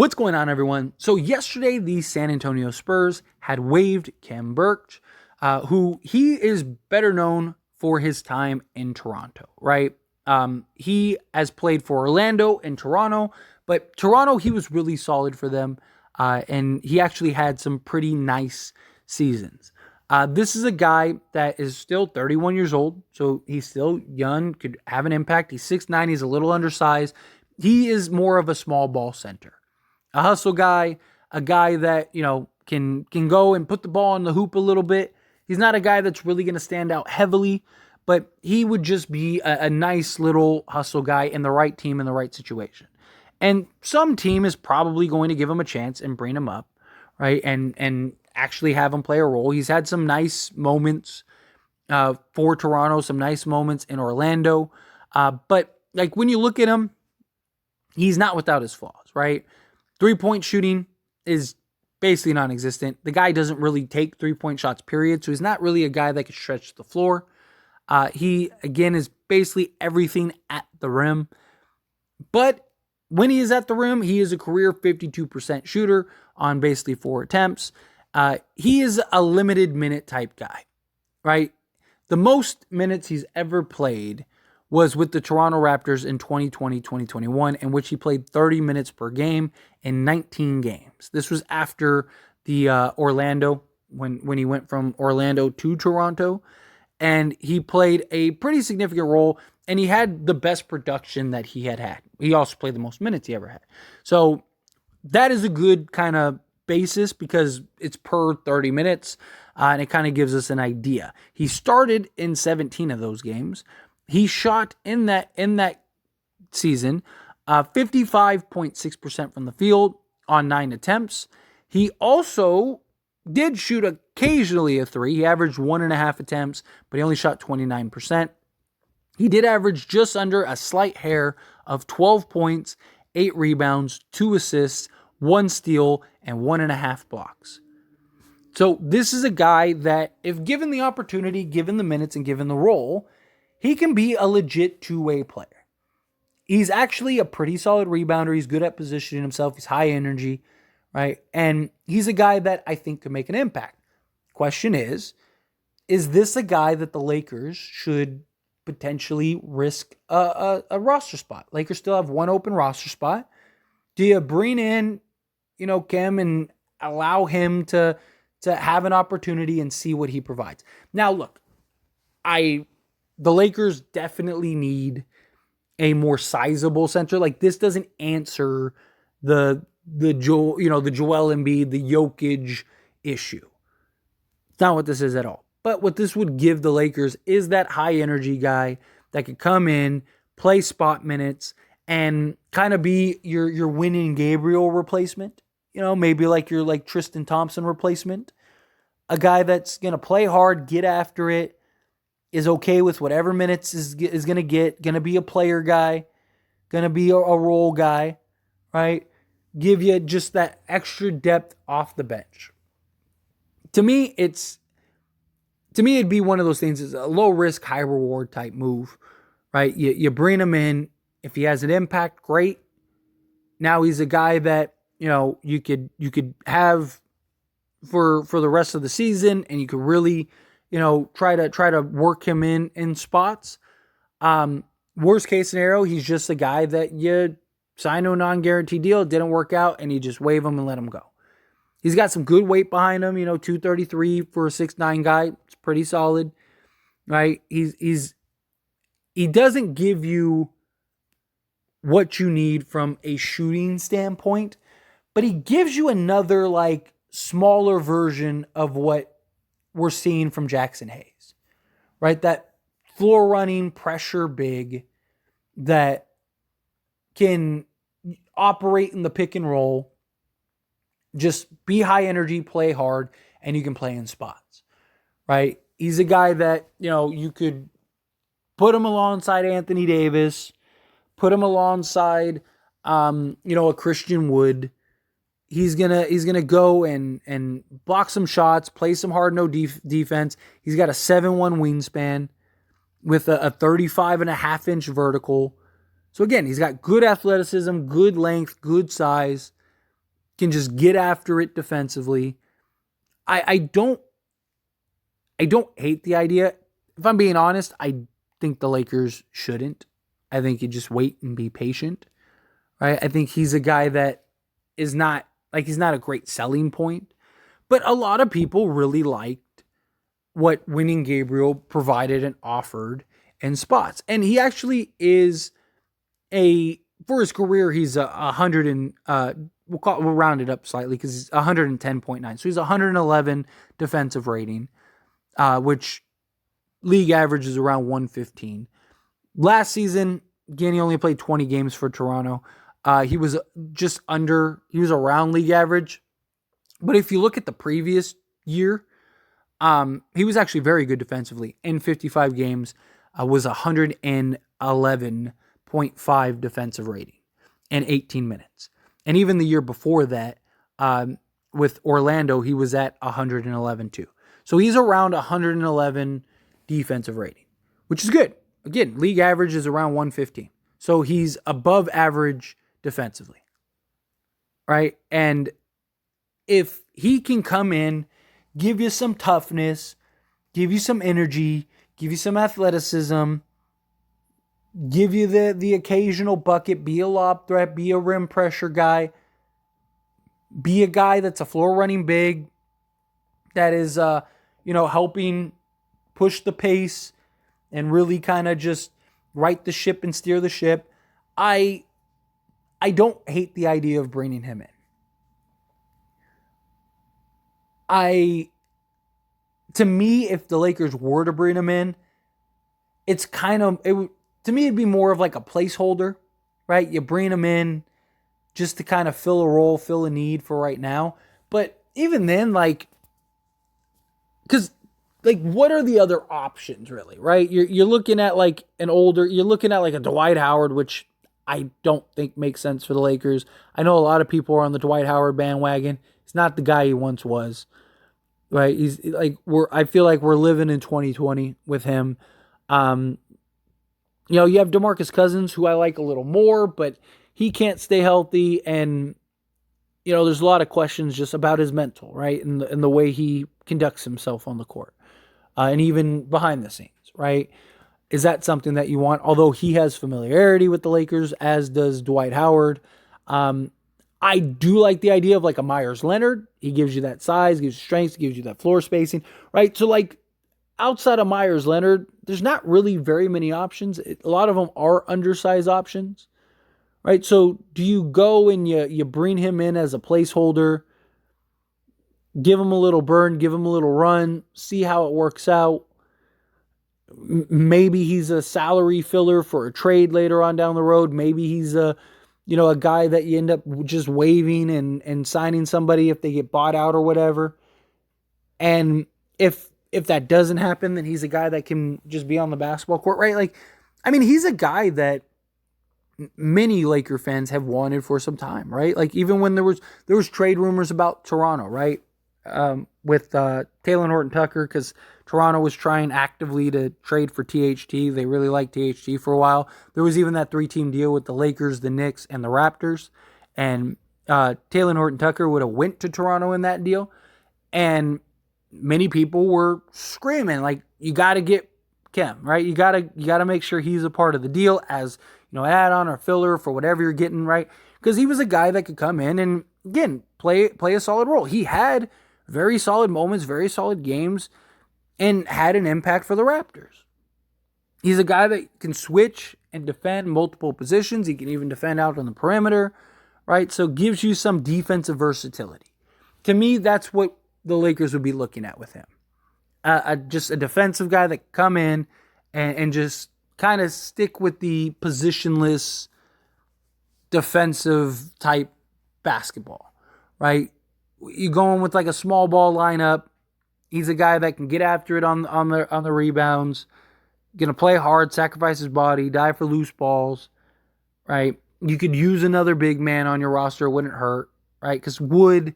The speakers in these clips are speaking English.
What's going on, everyone? So yesterday, the San Antonio Spurs had waived Khem Birch, who he is better known for his time in Toronto, right? He has played for Orlando and Toronto, but Toronto, he was really solid for them, and he actually had some pretty nice seasons. This is a guy that is still 31 years old, so he's still young, could have an impact. He's 6'9", he's a little undersized. He is more of a small ball center. A hustle guy, a guy that, can go and put the ball in the hoop a little bit. He's not a guy that's really going to stand out heavily, but he would just be a nice little hustle guy in the right team in the right situation. And some team is probably going to give him a chance and bring him up, right? And actually have him play a role. He's had some nice moments for Toronto, some nice moments in Orlando. But like when you look at him, he's not without his flaws, right? Three-point shooting is basically non-existent. The guy doesn't really take three-point shots, period, so he's not really a guy that can stretch the floor. He, again, is basically everything at the rim. But when he is at the rim, he is a career 52% shooter on basically 4 attempts. He is a limited minute type guy, right? The most minutes he's ever played was with the Toronto Raptors in 2020-2021, in which he played 30 minutes per game in 19 games. This was after the Orlando, when he went from Orlando to Toronto, and he played a pretty significant role, and he had the best production that he had had. He also played the most minutes he ever had. So that is a good kind of basis because it's per 30 minutes, and it kind of gives us an idea. He started in 17 of those games. He shot in that season 55.6% from the field on 9 attempts. He also did shoot occasionally a 3. He averaged 1.5 attempts, but he only shot 29%. He did average just under a slight hair of 12 points, 8 rebounds, 2 assists, 1 steal, and 1.5 blocks. So this is a guy that, if given the opportunity, given the minutes, and given the role, he can be a legit two-way player. He's actually a pretty solid rebounder. He's good at positioning himself. He's high energy, right? And he's a guy that I think could make an impact. Question is this a guy that the Lakers should potentially risk a roster spot? Lakers still have one open roster spot. Do you bring in, Khem and allow him to have an opportunity and see what he provides? Now, look, the Lakers definitely need a more sizable center. Like, this doesn't answer the Joel Embiid, the Jokic issue. It's not what this is at all. But what this would give the Lakers is that high energy guy that could come in, play spot minutes, and kind of be your Wenyen Gabriel replacement. Maybe like your Tristan Thompson replacement. A guy that's going to play hard, get after it, is okay with whatever minutes is going to get, going to be a player guy, going to be a role guy, right? Give you just that extra depth off the bench. To me, it'd be one of those things. It's a low risk, high reward type move, right? You bring him in. If he has an impact, great. Now he's a guy that, you could have for the rest of the season, and you could really, try to work him in spots. Worst case scenario, he's just a guy that you sign to a non-guaranteed deal. It didn't work out, and you just waive him and let him go. He's got some good weight behind him, 233 for a 6'9" guy. It's pretty solid, right? He doesn't give you what you need from a shooting standpoint, but he gives you another smaller version of what we're seeing from Jackson Hayes, right? That floor running pressure big that can operate in the pick and roll, just be high energy, play hard, and you can play in spots, right? He's a guy that, you could put him alongside Anthony Davis, put him alongside, a Christian Wood. He's gonna go and block some shots, play some hard-no defense. He's got a 7'1" wingspan with a 35.5-inch vertical. So again, he's got good athleticism, good length, good size. can just get after it defensively. I don't hate the idea. If I'm being honest, I think the Lakers shouldn't. I think you just wait and be patient, right? I think he's a guy that is not, like, he's not a great selling point, but a lot of people really liked what Wenyen Gabriel provided and offered in spots. And he actually is for his career, he's 100 and, we'll round it up slightly because he's 110.9. So he's 111 defensive rating, which league average is around 115. Last season, again, he only played 20 games for Toronto. He was around league average. But if you look at the previous year, he was actually very good defensively. In 55 games, was 111.5 defensive rating in 18 minutes. And even the year before that, with Orlando, he was at 111 too. So he's around 111 defensive rating, which is good. Again, league average is around 115. So he's above average defensively, right? And if he can come in, give you some toughness, give you some energy, give you some athleticism, give you the occasional bucket, be a lob threat, be a rim pressure guy, be a guy that's a floor running big, that is, helping push the pace and really kind of just right the ship and steer the ship. I don't hate the idea of bringing him in. To me, if the Lakers were to bring him in, it's to me, it'd be more of like a placeholder, right? You bring him in just to kind of fill a role, fill a need for right now. But even then, because what are the other options really, right? You're looking at you're looking at like a Dwight Howard, which I don't think makes sense for the Lakers. I know a lot of people are on the Dwight Howard bandwagon. He's not the guy he once was, right? He's I feel like we're living in 2020 with him. You have DeMarcus Cousins, who I like a little more, but he can't stay healthy. And, there's a lot of questions just about his mental, right? And the way he conducts himself on the court. And even behind the scenes, right? Is that something that you want? Although he has familiarity with the Lakers, as does Dwight Howard. I do like the idea of like a Myers Leonard. He gives you that size, gives you strength, gives you that floor spacing, right? So outside of Myers Leonard, there's not really very many options. A lot of them are undersized options, right? So do you go and you bring him in as a placeholder, give him a little burn, give him a little run, see how it works out? Maybe he's a salary filler for a trade later on down the road. Maybe he's a guy that you end up just waiving and signing somebody if they get bought out or whatever. And if that doesn't happen, then he's a guy that can just be on the basketball court, right? He's a guy that many Laker fans have wanted for some time, right? Even when there was trade rumors about Toronto, right? With Taylor Horton-Tucker, because Toronto was trying actively to trade for THT. They really liked THT for a while. There was even that 3-team deal with the Lakers, the Knicks, and the Raptors. And Taylor Horton-Tucker would have went to Toronto in that deal. And many people were screaming, you got to get Khem, right? You got to make sure he's a part of the deal as, an add-on or filler for whatever you're getting, right? Because he was a guy that could come in and, again, play a solid role. He had very solid moments, very solid games, and had an impact for the Raptors. He's a guy that can switch and defend multiple positions. He can even defend out on the perimeter, right? So gives you some defensive versatility. To me, that's what the Lakers would be looking at with him. Just a defensive guy that can come in and just kind of stick with the positionless defensive type basketball, right? You going with a small ball lineup. He's a guy that can get after it on the rebounds, gonna play hard, sacrifice his body, die for loose balls, right? You could use another big man on your roster, it wouldn't hurt, right? Because Wood,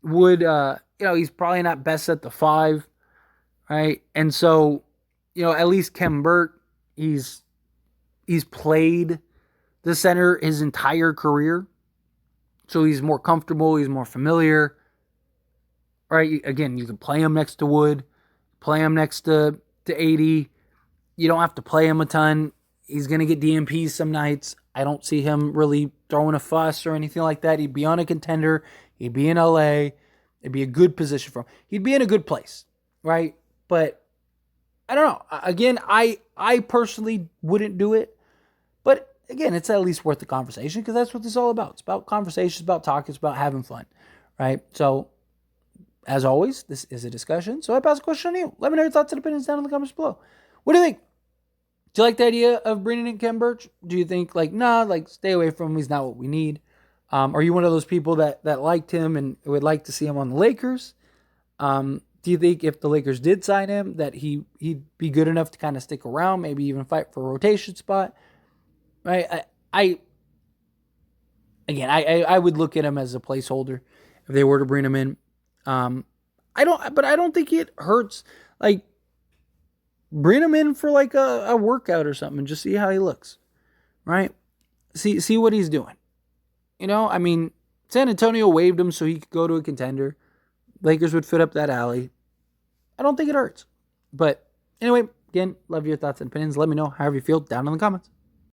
he's probably not best at the 5, right? And so, at least Khem Birch, he's played the center his entire career, So he's more comfortable. He's more familiar. Right? Again, you can play him next to Wood, play him next to 80. You don't have to play him a ton. He's going to get DMPs some nights. I don't see him really throwing a fuss or anything like that. He'd be on a contender. He'd be in LA. It'd be a good position for him. He'd be in a good place, right? But I don't know. Again, I personally wouldn't do it. But again, it's at least worth the conversation because that's what this is all about. It's about conversations, about talk. It's about having fun, right? So, as always, this is a discussion. So I pass a question on you. Let me know your thoughts and opinions down in the comments below. What do you think? Do you like the idea of bringing in Khem Birch? Do you think, stay away from him. He's not what we need. Are you one of those people that liked him and would like to see him on the Lakers? Do you think if the Lakers did sign him that he'd be good enough to kind of stick around, maybe even fight for a rotation spot? Right? I would look at him as a placeholder if they were to bring him in. I don't think it hurts. Bring him in for a workout or something and just see how he looks, right? See what he's doing. San Antonio waived him so he could go to a contender. Lakers would fit up that alley. I don't think it hurts. But anyway, again, love your thoughts and opinions. Let me know however you feel down in the comments.